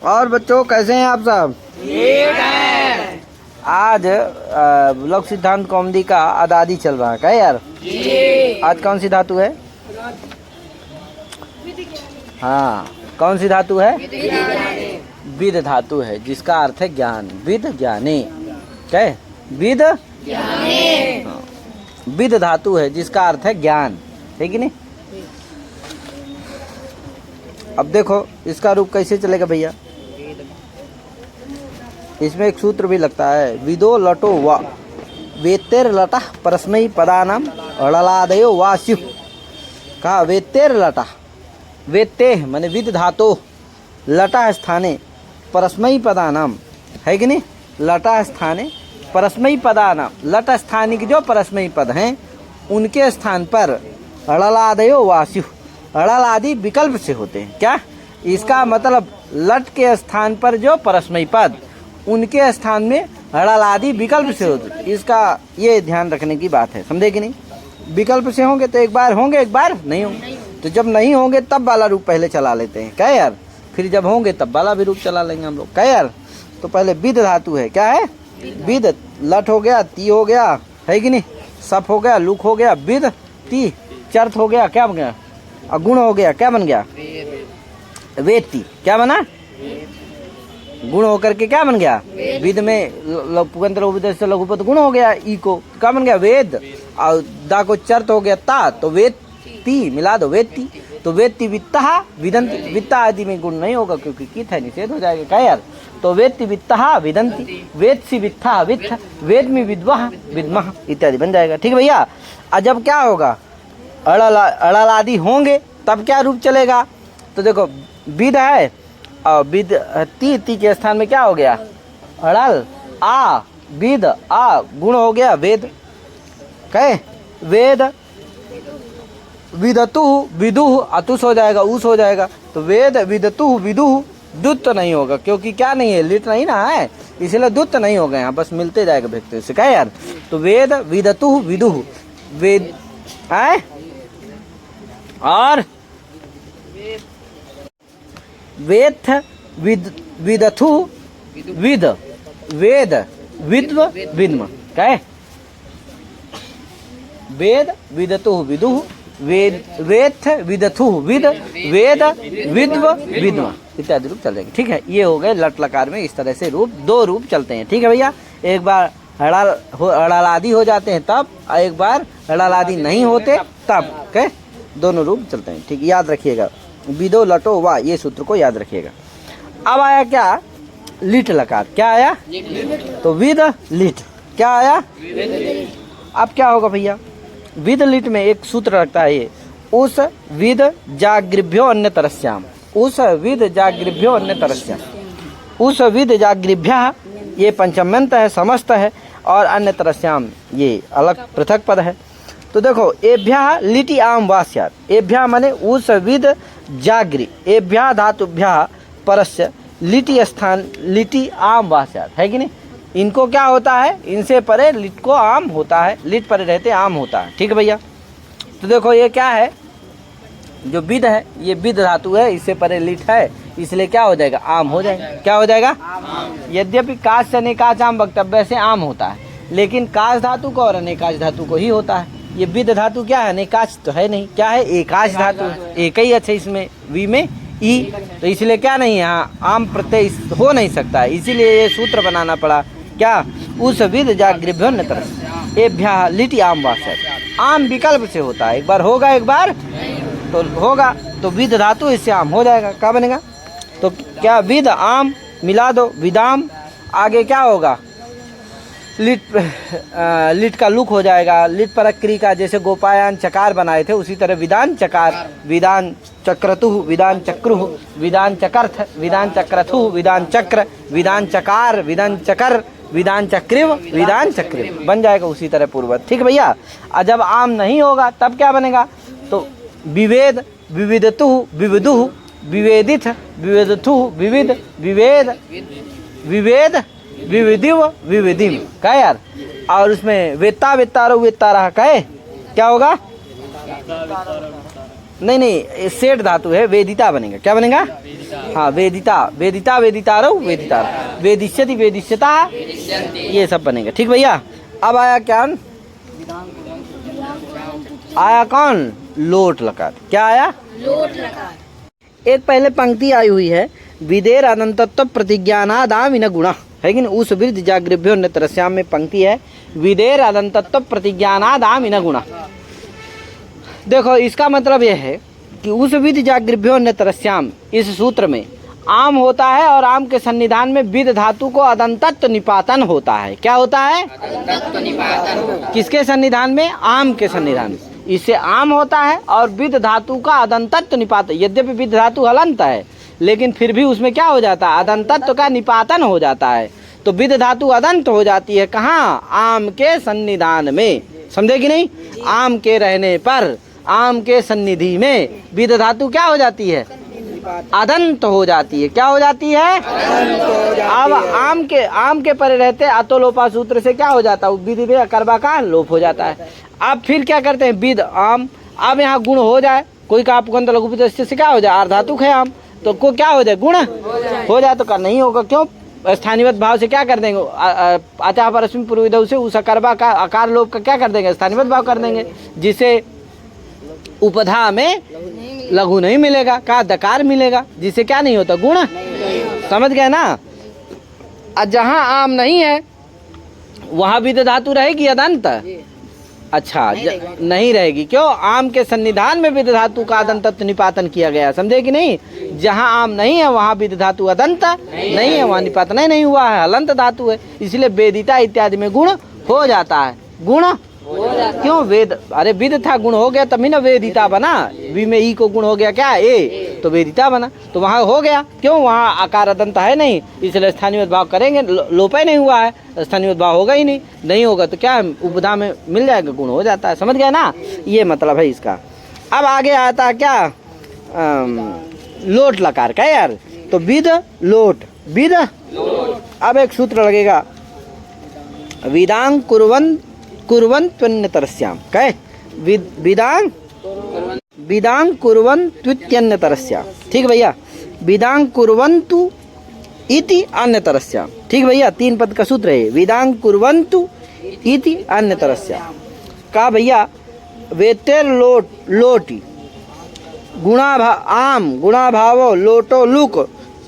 और बच्चों कैसे हैं आप सब? ठीक है। आज लोक सिद्धांत कौमुदी का अदादी चल रहा है क्या यार? जी। आज कौन सी धातु है? हाँ, कौन सी धातु है? विद धातु है, जिसका अर्थ है ज्ञान। विद ज्ञाने, क्या है? विद ज्ञाने। विद धातु है जिसका अर्थ है ज्ञान, है कि नहीं? अब देखो इसका रूप कैसे चलेगा भैया। इसमें एक सूत्र भी लगता है, विदो लटो वा वेत्तेर लटा परस्मै पदानाम अड़लादयो वा स्युः। कहा वेत्तेर लटा, वेत्ते माने विद धातो, लटा स्थाने परस्मै पदानाम, है कि नहीं? लटा स्थाने परस्मै पदानाम, लट स्थानिक जो परस्मै पद हैं उनके स्थान पर अड़लादयो वा स्युः, अड़ल आदि विकल्प से होते हैं। क्या इसका मतलब? लट के स्थान पर जो परस्मै पद उनके स्थान में अड़ल आदि विकल्प से होते, इसका ये ध्यान रखने की बात है, समझे कि नहीं? विकल्प से होंगे तो एक बार होंगे, एक बार नहीं होंगे। तो जब नहीं होंगे तब वाला रूप पहले चला लेते हैं, क्या यार? फिर जब होंगे तब वाला भी रूप चला लेंगे हम लोग, क्या यार? तो पहले विद धातु है, क्या है? विद। लट हो गया, ती हो गया, है कि नहीं? सप हो गया, लुक हो गया, विद ती, चर्थ हो गया, क्या बन गया? अगुण हो गया, क्या बन गया? वेत्ती, क्या बना? गुण होकर के क्या बन गया? विद में पुगंतर से लघुपद गुण हो गया, ई को क्या बन गया? वेद। और दा को चर्थ हो गया ता, तो वेत्ती मिला दो, वेत्ती। तो वेत्ती वित्ता विदंती, वित्ता आदि में गुण नहीं होगा क्योंकि कित है, निषेध हो जाएगा, क्या यार? तो वेत्ती वित्ता विदंती, वेत्सी वित्ता वित्थ, वेदमी विद्वह विद्मः इत्यादि बन जाएगा, ठीक है भैया? और जब क्या होगा? अड़ल आदि होंगे तब क्या रूप चलेगा? तो देखो विद है और विद ती के स्थान में क्या हो गया? अड़ल आ, विद आ, गुण हो गया वेद, कहे वेद। विदतु विदुः, अतुस हो जाएगा, उस हो जाएगा। तो वेद विदतु विदुः, दुत्त नहीं होगा क्योंकि क्या नहीं है? लिट नहीं ना है, इसलिए दुत्त नहीं होगा यहाँ, बस मिलते जाएगा व्यक्ति से, क्या यार? तो वेद विदतु विदुः, वेद है और वेत्थ विदथु विद, वेद विद्व विद्म, क्या है? वेद विदतु विदुः, वेद वेत्थ विदथु विद, वेद विद्व विद्म इत्यादि रूप चल जाएंगे, ठीक है? ये हो गए लट लकार में इस तरह से रूप, दो रूप चलते हैं, ठीक है भैया? एक बार अड़ल आदि हो जाते हैं तब, एक बार अड़ल आदि नहीं होते तब, क्या? दोनों रूप चलते हैं, ठीक? याद रखिएगा, विदो लटो वा, ये सूत्र को याद रखिएगा। अब आया क्या? लिट लकार, क्या आया? तो विद लिट, क्या आया? अब क्या होगा भैया? विद लिट में एक सूत्र रखता है ये, उस विद जागृभ्यो अन्य तरस्याम, उस विद जागृभ्यो अन्य तरस्याम, उस विद जागृभ्य ये पंचम्यंत है, समस्त है, और अन्य तरस्याम ये अलग पृथक पद है। तो देखो एभ्या लिटि आम वास्यात्, एभ्या माने उस विद जागृ, एभ्या धातुभ्या परस्य लिटि स्थान लिटि आम वास्यात्, है कि नहीं? इनको क्या होता है? इनसे परे लिट को आम होता है, लिट परे रहते आम होता है, ठीक है भैया? तो देखो ये क्या है? जो विद है ये विद धातु है, इससे परे लिट है, इसलिए क्या हो जाएगा? आम हो जाएगा, क्या हो जाएगा? यद्यपि काश से अनेकाच आम वक्तव्य से आम होता है, लेकिन काश धातु को और अनेकाच धातु को ही होता है। ये विद धातु क्या है? अनेकाच तो है नहीं, क्या है? एकाच धातु, एक ही अच्छा इसमें वी में ई, तो इसलिए क्या नहीं है? यहाँ आम प्रत्यय हो नहीं सकता है, इसीलिए ये सूत्र बनाना पड़ा, क्या? उस विद जागृभ्यो न तरस एभ्या लिटि आम वास्यात्, आम विकल्प से होता है, एक बार होगा एक बार तो होगा, तो विद धातु इससे आम हो जाएगा, क्या बनेगा? तो क्या? विद आम मिला दो, विदाम, आगे क्या होगा? लिट, लिट का लुक हो जाएगा, लिट पर क्री का जैसे गोपायान चकार बनाए थे उसी तरह विदान चकार, विदान चक्रतु, विदान चक्रुः, विदान चकर्थ, विदान चक्रथु, विदान चक्र, विदान चकार, विदान चकर, विदान चक्रिव, विदान चक्रिव बन जाएगा उसी तरह पूर्वत, ठीक है भैया? और जब आम नहीं होगा तब क्या बनेगा? तो विवेद विविदतु विविदुः, विवेदित विवेदथु विविद, विवेद विवेद विविदिव विविधिम, क्या यार? और उसमें वेत्ता वेत्तारो वेत्तारः, कहे क्या होगा? नहीं नहीं, सेठ धातु है, वेदिता बनेगा। क्या बनेगा? हाँ वेदिता, वेदिता वेदितारौ वेदिता, वेदिष्यति वेदिष्यता, ये सब बनेगा। ठीक भैया। अब आया क्या? आया कौन? लोट लकार। क्या आया? लोट लकार। एक पहले पंक्ति आई हुई है, विदेर अनंतत्व प्रतिज्ञानादाम इन गुणा, है कि नहीं? उस वृद्ध जागृभ्यो नेत्रस्याम में पंक्ति है, विदेर अनंतत्व प्रतिज्ञानादाम इन गुणा। देखो इसका मतलब यह है कि उस विद जागृभ्यो नेत्रस्याम, इस सूत्र में आम होता है और आम के सन्निधान में विद धातु को अदंतत्व निपातन होता है। क्या होता है? किसके सन्निधान में? आम के सन्निधान में। इससे आम होता है और विद धातु का अदंतत्व निपातन, यद्यपि विद धातु हलंत है लेकिन फिर भी उसमें क्या हो जाता है? अदंतत्व का निपातन हो जाता है। तो विद धातु अदंत हो जाती है कहाँ? आम के सन्निधान में। समझे कि नहीं? आम के रहने पर, आम के सन्निधि में विद धातु क्या हो जाती है? अदंत हो जाती है। क्या हो जाती है? अब आम के परे रहते अतोलोपा सूत्र से क्या हो जाता है? विद में अकर्मा का लोप हो जाता है। अब फिर क्या करते हैं? विद आम। अब यहाँ गुण हो जाए, कोई का आपको लघु से क्या हो जाए? आर्धातुक है आम, तो को क्या हो जाए? गुण हो जाए। तो नहीं होगा, क्यों? स्थानीवत भाव से क्या कर देंगे? अतः परस्मिन पूर्वविधौ से उस अकर्मा का अकार लोप का क्या कर देंगे? स्थानीवत भाव कर देंगे, जिसे उपधा में लघु नहीं मिलेगा, का दकार मिलेगा, जिससे क्या नहीं होता? गुण। समझ गए ना? और जहाँ आम नहीं है वहाँ विद धातु रहेगी अदंत? अच्छा, नहीं रहेगी। क्यों? आम के सन्निधान में विद धातु का अदंतत्व निपातन किया गया। समझे कि नहीं? जहाँ आम नहीं है वहाँ विद धातु अदंत नहीं है, वहाँ निपातन नहीं हुआ है, हलंत धातु है, इसलिए वेदिता इत्यादि में गुण हो जाता है। गुण क्यों? वेद, अरे विद था, गुण हो गया तभी ना वेदिता बना। वी में ई को गुण हो गया क्या? ए, तो वेदिता बना। तो वहाँ हो गया। क्यों? वहाँ आकार अदंत है नहीं, इसलिए स्थानीय भाव करेंगे, लोप ही नहीं हुआ है, स्थानीय भाव होगा ही नहीं। नहीं होगा तो क्या? उपधा में मिल जाएगा, गुण हो जाता है। समझ गए ना? ये मतलब है इसका। अब आगे आता है क्या? लोट लकार का यार। तो विद लोट, विद। अब एक सूत्र लगेगा, विदांग कुर्वन् त्वन्यतरस्याम। कहे? विदांग कुर्वन् त्वन्यतरस्याम। ठीक भैया? विदांग कुर्वन्तु इति अन्यतरस्याम। ठीक भैया? 3 पद का सूत्र है, विदांग कुर्वन्तु इति अन्यतरस्याम। का भैया? वेतेर लोटी आम गुणाभावो लोटो लुक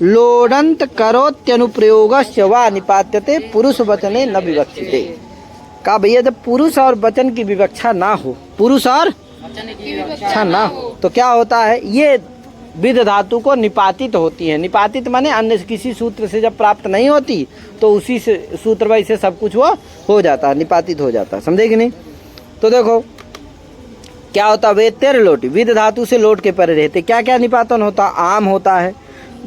लोडंत करोत्यनुप्रयोगस्य वा निपात्यते पुरुष वचने न विवक्षिते। का भैया जब पुरुष और वचन की विवक्षा ना हो, पुरुष और अच्छा ना हो, तो क्या होता है? ये विद धातु को निपातित होती है। निपातित माने अन्य किसी सूत्र से जब प्राप्त नहीं होती तो उसी से सूत्र वही से सब कुछ वो हो जाता है, निपातित हो जाता है। समझे कि नहीं? तो देखो क्या होता? वे तेरे लोटी, विद धातु से लोट के परे रहते। क्या क्या निपातन होता? आम होता है,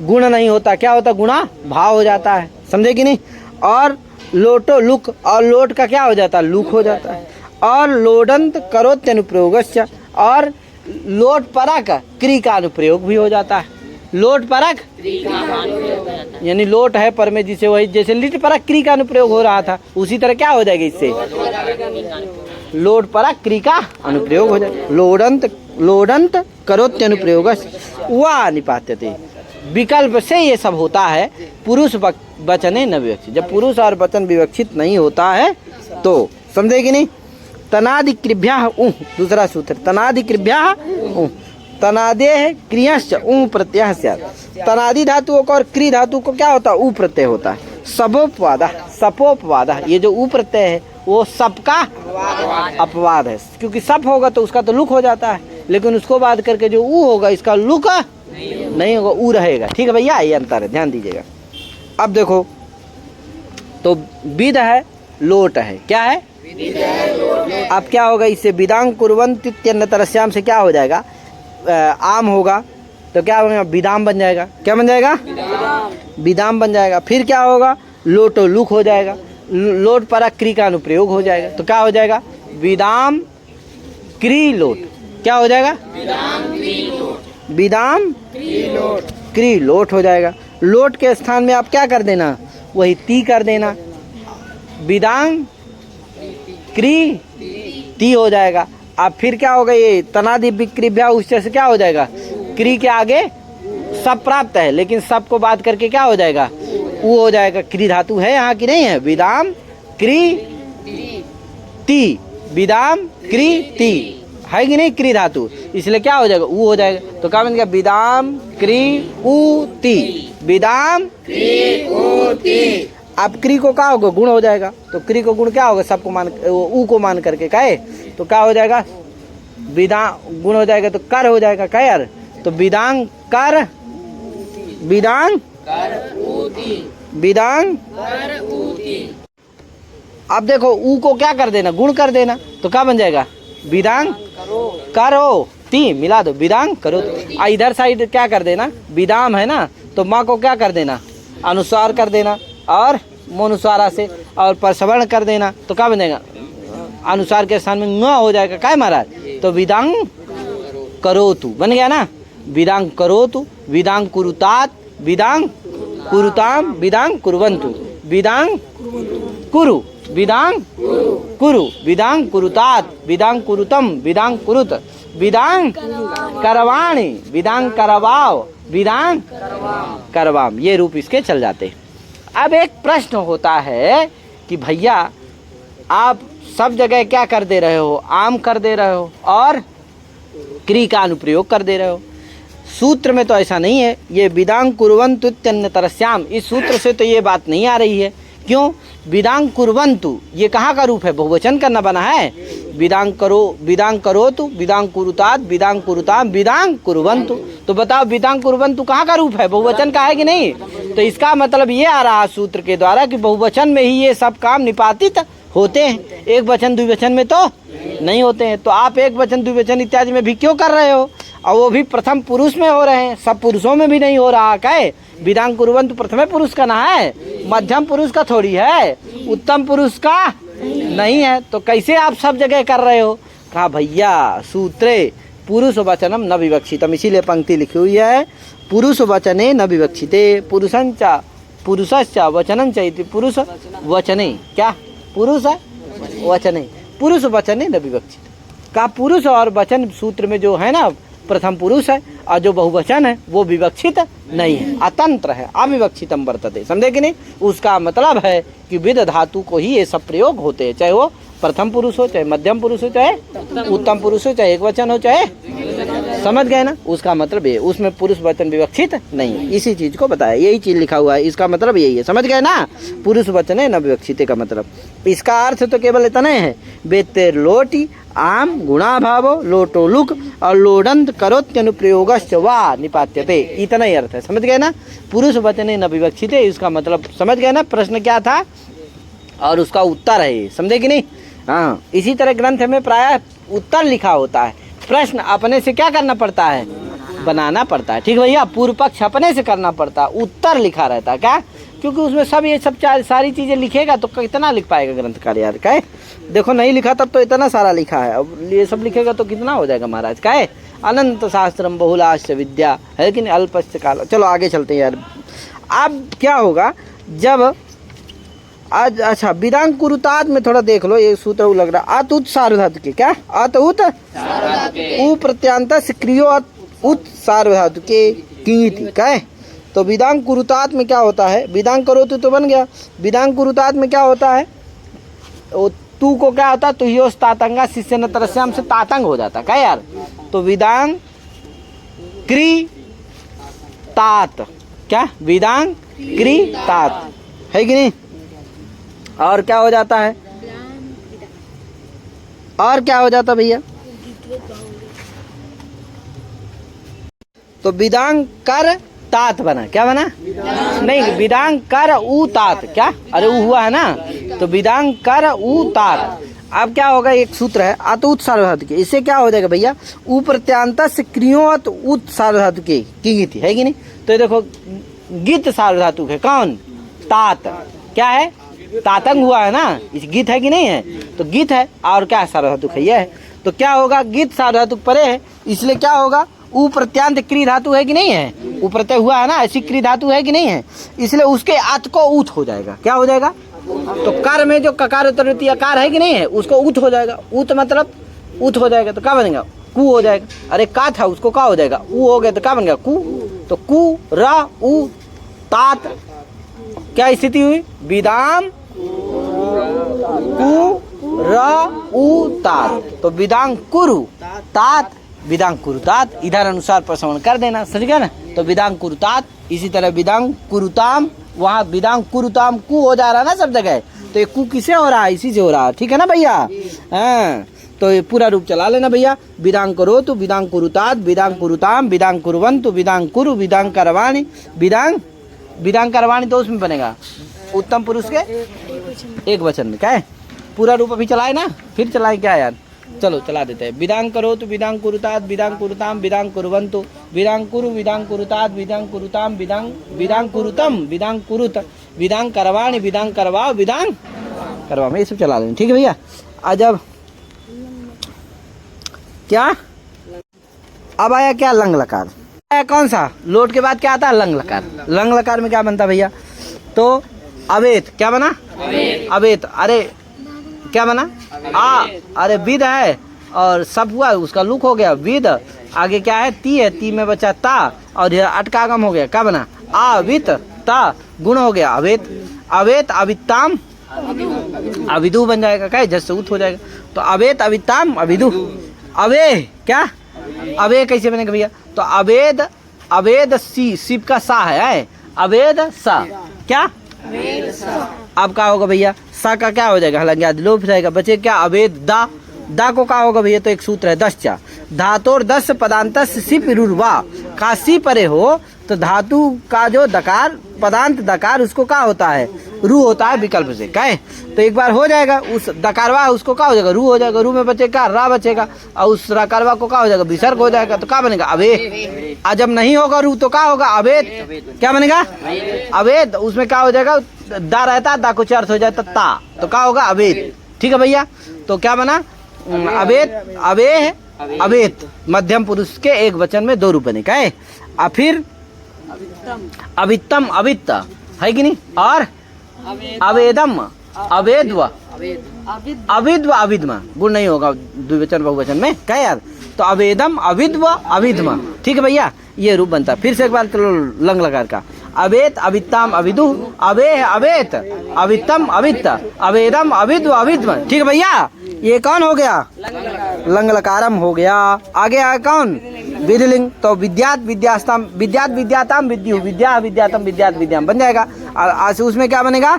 गुण नहीं होता। क्या होता? गुणा भाव हो जाता है। समझे कि नहीं? और लोटो लुक, और लोट का क्या हो जाता है? लुक हो जाता है। और लोडंत करोत्यनुप्रयोगस्य, और लोट परक क्री का अनुप्रयोग भी हो जाता है। लोट परक यानी लोट है पर में, जिसे वही जैसे लिट परक क्री का अनुप्रयोग हो रहा था, उसी तरह क्या हो जाएगा? इससे लोट परक क्री का अनुप्रयोग हो जाएगा। लोडंत करोत्यनुप्रयोग वा निपात्यते। विकल्प से ये सब होता है। पुरुष वचने न विवक्षित, जब पुरुष और वचन विवक्षित नहीं होता है तो। समझे कि नहीं? तनादिकृभ्यः ऊह, दूसरा सूत्र, तनादिकृभ्यः ऊह, तनादे है क्रियश्च ऊह प्रत्यय स्यात्। तनादि धातुओं को और क्री धातु को क्या होता है? ऊ प्रत्यय होता है। सपोपवाद, ये जो ऊ प्रत्यय है वो सबका अपवाद है, क्योंकि सप होगा तो उसका तो लुक हो जाता है, लेकिन उसको बात करके जो ऊ होगा इसका लुक नहीं होगा, ऊ रहेगा। ठीक है भैया? ये अंतर है, ध्यान दीजिएगा। अब देखो तो विद है, लोट है, क्या है? अब क्या होगा इससे? विदांग कुर्वन्ति इत्यन्यतरस्याम से क्या हो जाएगा? आम होगा तो क्या होगा? विदाम बन जाएगा। क्या बन जाएगा? विदाम बन जाएगा। फिर क्या होगा? लोटो लुक हो जाएगा। लोट पर क्री का अनुप्रयोग हो जाएगा तो क्या हो जाएगा? विदाम क्री लोट। क्या हो जाएगा? विदाम क्री लोट हो जाएगा। लोट के स्थान में आप क्या कर देना? वही ती कर देना। विदांग क्री ती हो जाएगा। अब फिर क्या होगा, ये तनादि विक्री भ्या उससे से क्या हो जाएगा, क्री के आगे सब प्राप्त है, लेकिन सब को बात करके क्या हो जाएगा, वो हो जाएगा। क्री धातु है यहाँ की नहीं है, विदाम क्री ती, विदाम क्री ती है कि नहीं, क्री धातु, इसलिए क्या हो जाएगा, ऊ हो जाएगा। तो क्या बन गया, विदाम क्री ऊ ती, विदाम क्री ऊ ती। अब क्री को क्या होगा, गुण हो जाएगा। तो क्री को गुण क्या होगा, सबको मान, ऊ को मान करके कहे तो क्या हो जाएगा, विदा गुण हो जाएगा तो कर हो जाएगा। क्या यार, तो विदांग कर, विदांग विदांग। अब देखो ऊ को क्या कर देना, गुण कर देना, तो क्या बन जाएगा, विदांग करो ती, मिला दो, विदांग करो। इधर साइड क्या कर देना, विदाम है ना, तो माँ को क्या कर देना, अनुस्वार कर देना, और मोनुस्वारा से और परसवर्ण कर देना, तो क्या बनेगा, अनुसार के स्थान में न हो जाएगा। क्या महाराज, तो विदांग करोतु बन गया ना, विदांग करोतु, विदांग कुरुतात, विदांग कुरुताम, विदांग कुर्वन्तु, विदांग कुरु, विदांग कुरु, विदांग कुरुतात, विदांग कुरुतम, विदांग कुरुत, विदांग करवाणी, विदांग करवाओ, विदांग करवाम। ये रूप इसके चल जाते हैं। अब एक प्रश्न होता है कि भैया आप सब जगह क्या कर दे रहे हो, आम कर दे रहे हो और क्री का अनुप्रयोग कर दे रहे हो। सूत्र में तो ऐसा नहीं है, ये विदांग कुर्वन्तु इत्यन्यतरस्याम, इस सूत्र से तो ये बात नहीं आ रही है। क्यों, विदांग कुर्वन्तु ये कहाँ का रूप है, बहुवचन करना बना है। विदांग करो, विदांग करोतु, विदांग कुरुतात, विदांग कुरुताम, विदांग कुर्वन्तु। तो बताओ विदांग कुर्वन्तु कहाँ का रूप है, बहुवचन का है कि नहीं। तो इसका मतलब ये आ रहा सूत्र के द्वारा कि बहुवचन में ही ये सब काम निपातित होते हैं, एक वचन द्विवचन में तो नहीं होते हैं। तो आप एक वचन द्विवचन इत्यादि में भी क्यों कर रहे हो, और वो भी प्रथम पुरुष में हो रहे हैं, सब पुरुषों में भी नहीं हो रहा। क्या विदांग कुर्वन्तु प्रथम पुरुष का ना है, मध्यम पुरुष का थोड़ी है, उत्तम पुरुष का नहीं है। तो कैसे आप सब जगह कर रहे हो। कहा भैया सूत्रे पुरुष वचनम न विवक्षितम, इसीलिए पंक्ति लिखी हुई है, पुरुष वचने न विवक्षिते, पुरुषंचा पुरुषश्च वचनंच इति पुरुष वचने, क्या पुरुष है वचने, पुरुष वचने न विवक्षित। का पुरुष और वचन सूत्र में जो है ना प्रथम पुरुष है, और जो बहुवचन है वो विवक्षित नहीं है, अतंत्र है, अविवक्षितम वर्तते। समझे कि नहीं। उसका मतलब है कि विद धातु को ही ये सब प्रयोग होते हैं, चाहे वो प्रथम पुरुष हो, चाहे मध्यम पुरुष हो, चाहे उत्तम पुरुष हो, चाहे एक वचन हो, चाहे, समझ गए ना। उसका मतलब ये, उसमें पुरुष वचन विवक्षित नहीं है, इसी चीज को बताया, यही चीज लिखा हुआ है, इसका मतलब यही है। समझ गए ना, पुरुष वचन है न विवक्षित का मतलब। इसका अर्थ तो केवल इतना है, बेते लोटी आम गुणा भावो लोटो लुक और लोडंत करोत्यनुप्रयोगश्च वा निपात्यते, इतना ही अर्थ है। समझ गए ना, पुरुष वचने न विवक्षित, इसका मतलब समझ गए ना। प्रश्न क्या था और उसका उत्तर है, समझे कि नहीं। हाँ, इसी तरह ग्रंथ में प्रायः उत्तर लिखा होता है, प्रश्न अपने से क्या करना पड़ता है, बनाना पड़ता है। ठीक भैया, पूर्व पक्ष अपने से करना पड़ता है, उत्तर लिखा रहता है। क्या, क्योंकि उसमें सब ये सब सारी चीजें लिखेगा तो कितना लिख पाएगा ग्रंथकार यार। क्या देखो, नहीं लिखा तब तो इतना सारा लिखा है, अब ये सब लिखेगा तो कितना हो जाएगा महाराज। क्या अनंत शास्त्रम बहुलाश्च विद्या है कि नहीं, अल्पश्च काल। चलो आगे चलते हैं यार। अब क्या होगा जब आज, अच्छा विदांग कुरुतात में थोड़ा देख लो, ये सूत्र लग रहा, अत उत सार्वधातु के, क्या अत उत उ प्रत्यांत सक्रियो उत सार्वधातु के कीति। क्या तो विदांग कुरुतात में क्या होता है, विदांग करो तो बन गया, विदांग कुरुतात में क्या होता है, वो तू को क्या होता है, तो यो तातंगा शिष्य न तरस्याम से तातंग हो जाता। क्या यार, तो विदांग क्री तात, क्या विदांग क्री तात है कि नहीं। और क्या हो जाता है, और क्या हो जाता भैया, तो विदांग कर तात बना, क्या बना, नहीं विदांग कर ऊ तात, क्या अरे ऊ हुआ है ना, तो विदांग कर ऊ तात। अब क्या होगा, एक सूत्र है अत उत सार्वधातु के, इससे क्या हो जाएगा भैया, ऊ प्रत्यांत से क्रियोत उत सार्वधातु के की गीति है कि नहीं। तो ये देखो गीत सार्वधातु है, कौन, तात, क्या है, तातंग हुआ है ना, इस गीत है कि नहीं है, तो गीत है, और क्या सार्वधातु है, यह है। तो क्या होगा, गीत सार्वधातु परे है, इसलिए क्या होगा, ऊ प्रत्यांत क्री धातु है कि नहीं है, ऊ प्रत्यय हुआ है ना, ऐसी क्री धातु है कि नहीं है, इसलिए उसके अत को ऊत हो जाएगा। क्या हो जाएगा, तो कर में जो ककार उत्तरवर्ती आकार है कि नहीं है, उसको ऊत हो जाएगा। ऊत मतलब उत हो जाएगा तो क्या बनेगा, कु हो जाएगा। अरे का था उसको क्या हो जाएगा, ऊ हो गया तो क्या बन गया, कु। तो कु रा उ तात, क्या स्थिति हुई, विदाम कु रा उ तात। तो विदांग कुरु तात, विदांग कुरु तात, इधर अनुसार प्रश्रवण कर देना, समझ गया ना। तो विदांग कुरु तात, इसी तरह विदांग कुरुताम, वहाँ विदांग कुरुताम कु हो जा रहा है ना सब जगह, तो ये कु किसे हो रहा है, इसी से हो रहा है, ठीक है ना भैया। हाँ, तो ये पूरा रूप चला लेना भैया। विदांग करो तो विदांग कुरुतात, विदांग कुरुताम, विदांग कुरुवंतु, विदांग कुरु, विदांग करवाणी, विदांग विदांग करवाणी तो उसमें बनेगा उत्तम पुरुष के एक वचन में, क्या है पूरा रूप अभी चलाए ना, फिर चलाए क्या यार, चलो चला देते हैं। विदांग करो तो विदांग कुरुतात, विदांग कुरुताम, विदांग कुरुवंतु, विदांग कुरु, विदांग कुरुतात, विदांग कुरुताम, विदांग कुरुतम, विदांग कुरुत, विदांग करवाणी, विदांग करवाओ, विदांग करवा में, ये सब चला लेंगे, ठीक है भैया। आज अब क्या, अब आया क्या, लंग लकार आया, कौन सा, लोट के बाद क्या आता है, लंग लकार। लंग लकार में क्या बनता भैया, तो अवेत, क्या बना, अवेत, अरे क्या बना, आ, अरे विद है और सब हुआ, उसका लुक हो गया, विद, आगे क्या है, ती है, ती में बचा ता, और अटकागम हो गया, क्या बना, आवित ता, गुण हो गया अवेत, अवेत अविताम अविदु बन जाएगा, क्या जस्ट उत हो जाएगा। तो अवेत अविताम अविदु, अवे क्या, अवे कैसे बनेगा भैया, तो अवेद, अवेद सी, शिव का सा है, अवेद सा, क्या अब क्या होगा भैया, सा का क्या हो जाएगा, हालांकि लोप रहेगा, बचे क्या, अवेद दा को क्या होगा भैया, तो एक सूत्र है दस्चा, धातोर दस पदांत सिप रुर्वा, का सी परे हो तो धातु का जो दकार पदांत दकार उसको क्या होता है, रू होता है विकल्प से, क्या है। तो एक बार हो जाएगा उस दकारवा उसको क्या हो जाएगा, रू हो जाएगा, रू में बचेगा रा बचेगा, और उस रकारवा को क्या हो जाएगा, विसर्ग हो जाएगा, तो क्या बनेगा, अवे। और जब नहीं होगा रू तो क्या होगा, अवेद, क्या बनेगा, अवेद, उसमें क्या हो जाएगा, दा रहता है, दा को अर्थ हो जाता ता, तो क्या होगा, अवेद, ठीक है भैया। तो क्या बना, अवेद, अवे, अवेत, मध्यम पुरुष के एक वचन में दो रूप बने, क्या है। और फिर अवित्तम, अवित्त है कि नहीं, और अवेदम, अवेद्व, अविद्व, अविद्म, गुण नहीं होगा द्विवचन बहुवचन में, क्या यार। तो अवेदम, अविद्व, अविद्म, ठीक है भैया, ये रूप बनता है। फिर से एक बार चलो लंग लकार का, अवेत अवित्ताम अविदु, अवे अवेत, अवित्तम अवित्त, अवेदम अविद्व अविद्म, ठीक है भैया। ये कौन हो गया, लंग लकारम हो गया। आगे आया कौन, विधिलिंग, तो विद्यात विद्यास्ताम, विद्यात विद्याताम विद्यु, विद्या विद्यातम विद्यात विद्याम बन जाएगा। उसमें क्या बनेगा,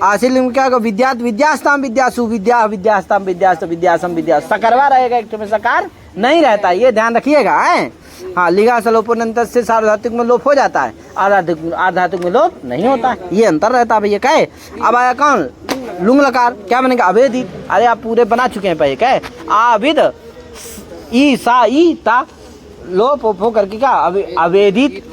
आशीलिंग क्या, विद्यात विद्यास्ताम विद्यासु, विद्या विद्यास्ताम विद्यास्त विद्यासम विद्या, सकरवा रहेगा, एक में सकार नहीं रहता, ये ध्यान रखिएगा, है। हाँ, लिगा सलोपोनंत से सार्वधातुक में लोप हो जाता है, आधातुक में लोप नहीं होता है, ये अंतर रहता है भैया, क्या है। अब आया कौन, लुंग लकार, क्या बनेगा, अवेदित, अरे आप पूरे बना चुके हैं पहले, क्या है, आविद, ई सा ई ता, लोप हो करके क्या, अवेदित,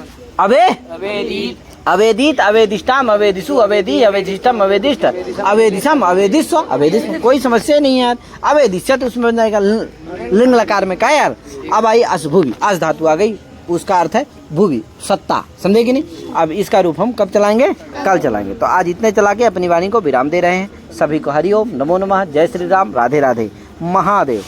अवेदित, अवेदिष्टाम अवेदिशु, अवेदी, अवेदिष्टम अवेदिष्ट, अवेदिशम अवेदिस्व, अवेदिस्व, कोई समस्या नहीं है यार। अवेदिष्ट उसमें बन जाएगा लिंग लकार में, क्या यार। अब आई अशभुवि, अस धातु आ गई, उसका अर्थ है भूवि, सत्ता, समझे कि नहीं। अब इसका रूप हम कब चलाएंगे, कल चलाएंगे। तो आज इतने चला के अपनी वाणी को विराम दे रहे हैं। सभी को हरिओम, नमो नमः, जय श्री राम, राधे राधे, महादेव।